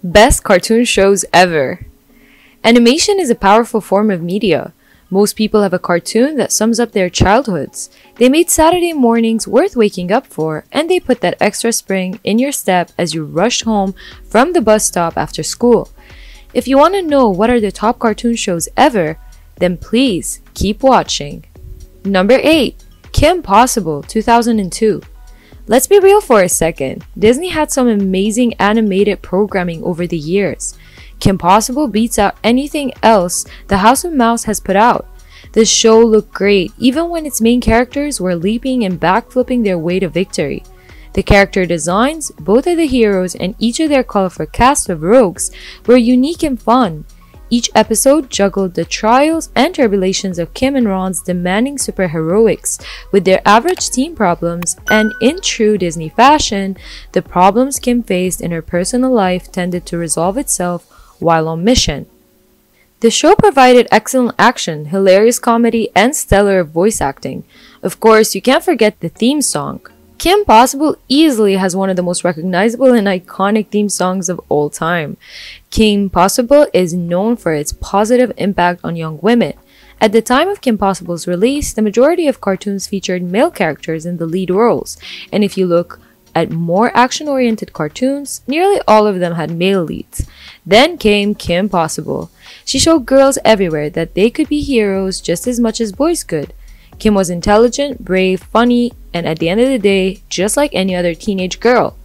Best cartoon shows ever. Animation is a powerful form of media. Most people have a cartoon that sums up their childhoods. They made Saturday mornings worth waking up for, and they put that extra spring in your step as you rushed home from the bus stop after school. If you want to know what are the top cartoon shows ever, then please keep watching. Number 8. Kim Possible, 2002. Let's be real for a second. Disney had some amazing animated programming over the years. Kim Possible beats out anything else the House of Mouse has put out. The show looked great even when its main characters were leaping and backflipping their way to victory. The character designs, both of the heroes and each of their colorful cast of rogues, were unique and fun. Each episode juggled the trials and tribulations of Kim and Ron's demanding superheroics with their average teen problems, and in true Disney fashion, the problems Kim faced in her personal life tended to resolve itself while on mission. The show provided excellent action, hilarious comedy, and stellar voice acting. Of course, you can't forget the theme song. Kim Possible easily has one of the most recognizable and iconic theme songs of all time. Kim Possible is known for its positive impact on young women. At the time of Kim Possible's release, the majority of cartoons featured male characters in the lead roles, and if you look at more action-oriented cartoons, nearly all of them had male leads. Then came Kim Possible. She showed girls everywhere that they could be heroes just as much as boys could. Kim was intelligent, brave, funny, and at the end of the day, just like any other teenage girl.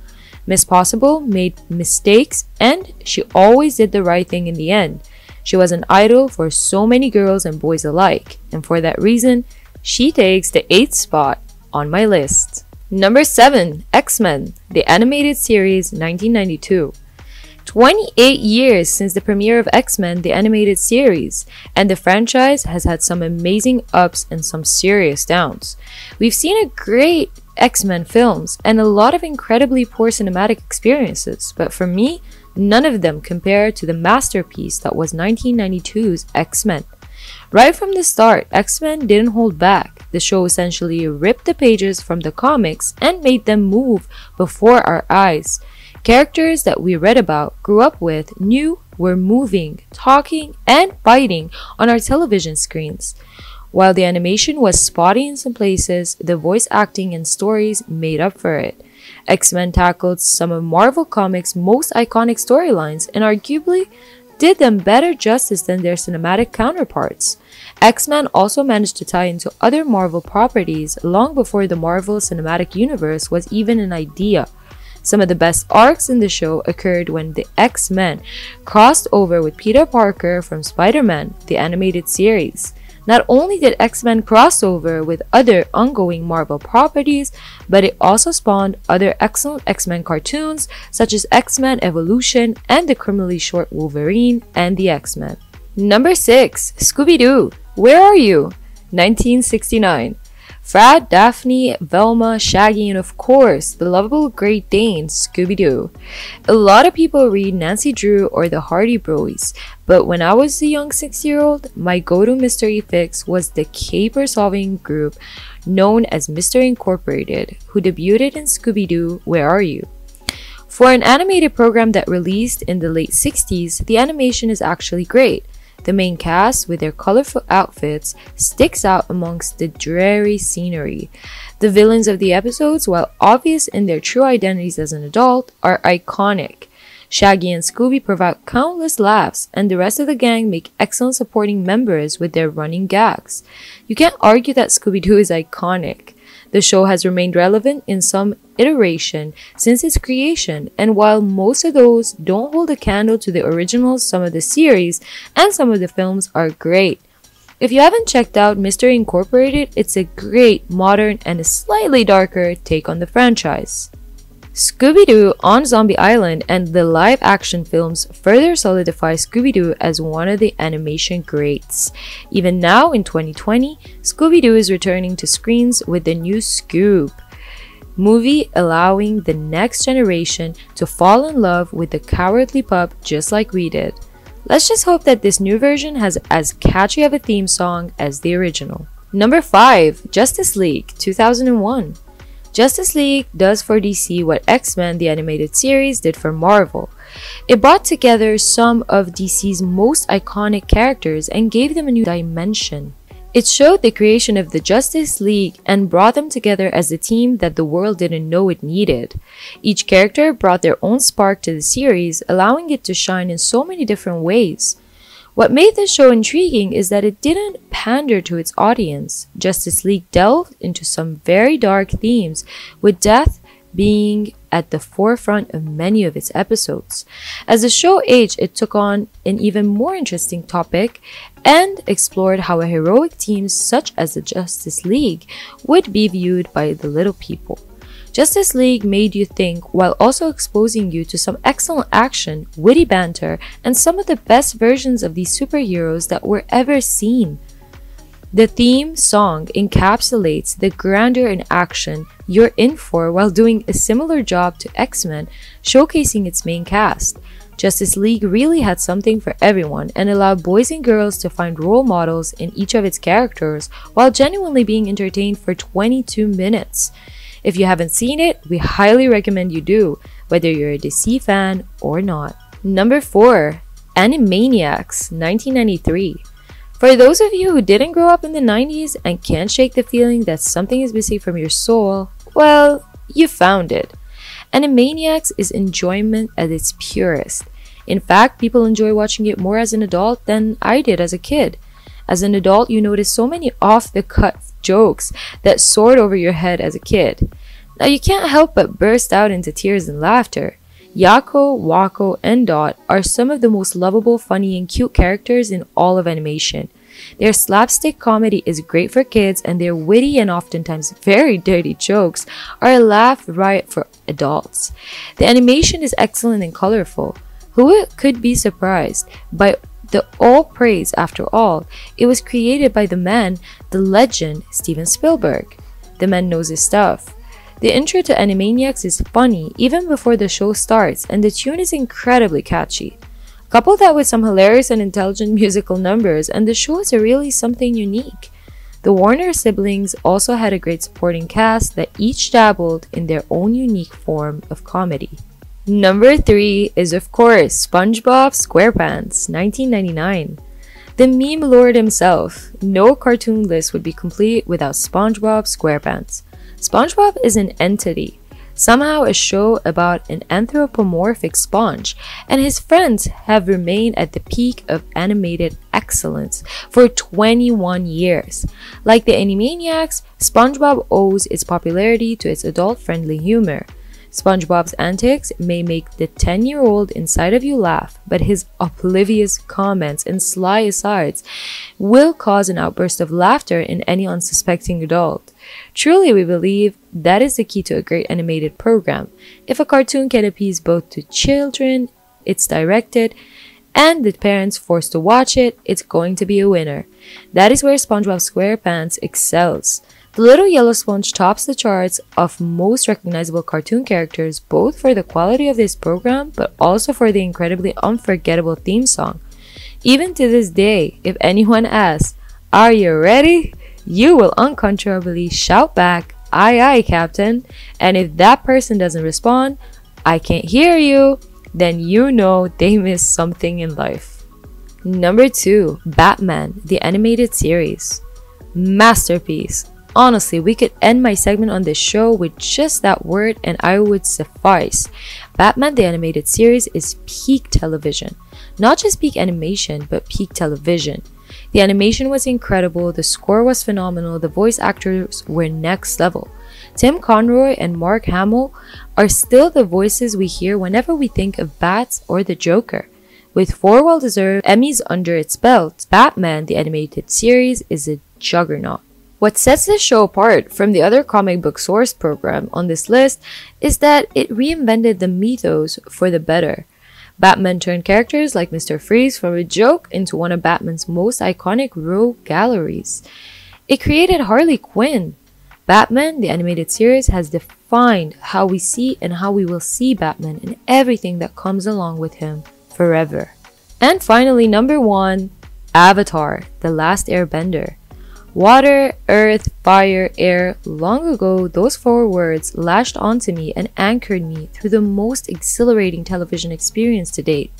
Miss Possible made mistakes, and she always did the right thing in the end. She was an idol for so many girls and boys alike, and for that reason, she takes the 8th spot on my list. Number 7. XMen, the animated series, 1992. 28 years since the premiere of XMen, the animated series, and the franchise has had some amazing ups and some serious downs. We've seen a great XMen films and a lot of incredibly poor cinematic experiences, but for me, none of them compare to the masterpiece that was 1992's XMen. Right from the start, XMen didn't hold back. The show essentially ripped the pages from the comics and made them move before our eyes. Characters that we read about, grew up with, knew were moving, talking, and fighting on our television screens. While the animation was spotty in some places, the voice acting and stories made up for it. X-Men tackled some of Marvel Comics' most iconic storylines and arguably did them better justice than their cinematic counterparts. X-Men also managed to tie into other Marvel properties long before the Marvel Cinematic Universe was even an idea. Some of the best arcs in the show occurred when the X-Men crossed over with Peter Parker from Spider-Man, the animated series. Not only did X-Men cross over with other ongoing Marvel properties, but it also spawned other excellent X-Men cartoons such as X-Men Evolution and the criminally short Wolverine and the X-Men. Number 6. ScoobyDoo, Where Are You? 1969. Fred, Daphne, Velma, Shaggy, and of course, the lovable Great Dane, Scooby-Doo. A lot of people read Nancy Drew or the Hardy Boys, but when I was a young 6-year-old, my go-to mystery fix was the caper-solving group known as Mystery Incorporated, who debuted in Scooby-Doo, Where Are You? For an animated program that released in the late 60s, the animation is actually great. The main cast, with their colorful outfits, sticks out amongst the dreary scenery. The villains of the episodes, while obvious in their true identities as an adult, are iconic. Shaggy and Scooby provide countless laughs, and the rest of the gang make excellent supporting members with their running gags. You can't argue that Scooby-Doo is iconic. The show has remained relevant in some iteration since its creation, and while most of those don't hold a candle to the originals, some of the series and some of the films are great. If you haven't checked out Mystery Incorporated, it's a great, modern, and a slightly darker take on the franchise. Scooby-Doo on Zombie Island and the live-action films further solidify Scooby-Doo as one of the animation greats. Even now, in 2020, Scooby-Doo is returning to screens with the new Scoob movie, allowing the next generation to fall in love with the cowardly pup just like we did. Let's just hope that this new version has as catchy of a theme song as the original. Number 5. Justice League, 2001. Justice League does for DC what X-Men the animated series did for Marvel. It brought together some of DC's most iconic characters and gave them a new dimension. It showed the creation of the Justice League and brought them together as a team that the world didn't know it needed. Each character brought their own spark to the series, allowing it to shine in so many different ways. What made this show intriguing is that it didn't pander to its audience. Justice League delved into some very dark themes, with death being at the forefront of many of its episodes. As the show aged, it took on an even more interesting topic and explored how a heroic team such as the Justice League would be viewed by the little people. Justice League made you think while also exposing you to some excellent action, witty banter, and some of the best versions of these superheroes that were ever seen. The theme song encapsulates the grandeur and action you're in for while doing a similar job to X-Men, showcasing its main cast. Justice League really had something for everyone and allowed boys and girls to find role models in each of its characters while genuinely being entertained for 22 minutes. If you haven't seen it, we highly recommend you do, whether you're a DC fan or not. Number 4. Animaniacs, 1993. For those of you who didn't grow up in the 90s and can't shake the feeling that something is missing from your soul, well, you found it. Animaniacs is enjoyment at its purest. In fact, people enjoy watching it more as an adult than I did as a kid. As an adult, you notice so many off-the-cut jokes that soared over your head as a kid. Now you can't help but burst out into tears and laughter. Yakko, Wakko, and Dot are some of the most lovable, funny, and cute characters in all of animation. Their slapstick comedy is great for kids, and their witty and oftentimes very dirty jokes are a laugh riot for adults. The animation is excellent and colorful. Who could be surprised by the all praise? After all, it was created by the man, the legend, Steven Spielberg. The man knows his stuff. The intro to Animaniacs is funny even before the show starts, and the tune is incredibly catchy. Couple that with some hilarious and intelligent musical numbers, and the show is really something unique. The Warner siblings also had a great supporting cast that each dabbled in their own unique form of comedy. Number 3 is of course SpongeBob SquarePants, 1999. The meme lord himself. No cartoon list would be complete without SpongeBob SquarePants. SpongeBob is an entity, somehow a show about an anthropomorphic sponge, and his friends have remained at the peak of animated excellence for 21 years. Like the Animaniacs, SpongeBob owes its popularity to its adult-friendly humor. SpongeBob's antics may make the 10-year-old inside of you laugh, but his oblivious comments and sly asides will cause an outburst of laughter in any unsuspecting adult. Truly, we believe that is the key to a great animated program. If a cartoon can appease both the children it's directed and the parents forced to watch it, it's going to be a winner. That is where SpongeBob SquarePants excels. The little yellow sponge tops the charts of most recognizable cartoon characters, both for the quality of this program but also for the incredibly unforgettable theme song. Even to this day, if anyone asks, "Are you ready?" you will uncontrollably shout back, "Aye aye, Captain." And if that person doesn't respond, "I can't hear you," then you know they missed something in life. Number 2, Batman, the animated series. Masterpiece. Honestly, we could end my segment on this show with just that word and I would suffice. Batman the Animated Series is peak television. Not just peak animation, but peak television. The animation was incredible, the score was phenomenal, the voice actors were next level. Tim Conroy and Mark Hamill are still the voices we hear whenever we think of Bats or the Joker. With 4 well-deserved Emmys under its belt, Batman the Animated Series is a juggernaut. What sets this show apart from the other comic book source program on this list is that it reinvented the mythos for the better. Batman turned characters like Mr. Freeze from a joke into one of Batman's most iconic rogue galleries. It created Harley Quinn. Batman, the animated series, has defined how we see and how we will see Batman and everything that comes along with him forever. And finally, number 1, Avatar, The Last Airbender. Water, earth, fire, air. Long ago, those four words lashed onto me and anchored me through the most exhilarating television experience to date.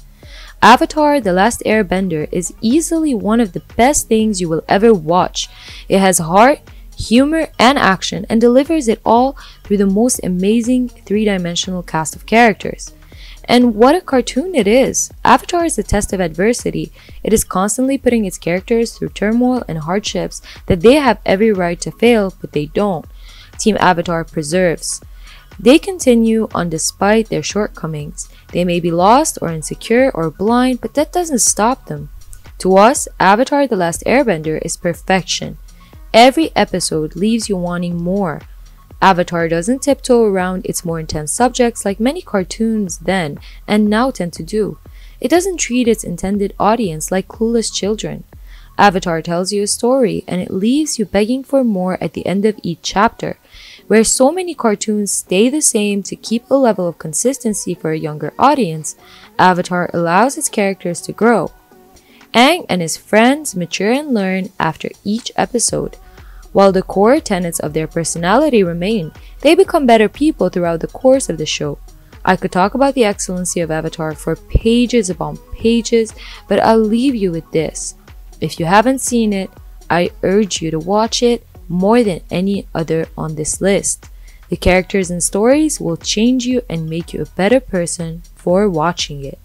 Avatar: The Last Airbender is easily one of the best things you will ever watch. It has heart, humor, and action, and delivers it all through the most amazing three-dimensional cast of characters. And what a cartoon it is! Avatar is the test of adversity. It is constantly putting its characters through turmoil and hardships that they have every right to fail, but they don't. Team Avatar perseveres. They continue on despite their shortcomings. They may be lost or insecure or blind, but that doesn't stop them. To us, Avatar: The Last Airbender is perfection. Every episode leaves you wanting more. Avatar doesn't tiptoe around its more intense subjects like many cartoons then and now tend to do. It doesn't treat its intended audience like clueless children. Avatar tells you a story and it leaves you begging for more at the end of each chapter. Where so many cartoons stay the same to keep a level of consistency for a younger audience, Avatar allows its characters to grow. Aang and his friends mature and learn after each episode. While the core tenets of their personality remain, they become better people throughout the course of the show. I could talk about the excellency of Avatar for pages upon pages, but I'll leave you with this. If you haven't seen it, I urge you to watch it more than any other on this list. The characters and stories will change you and make you a better person for watching it.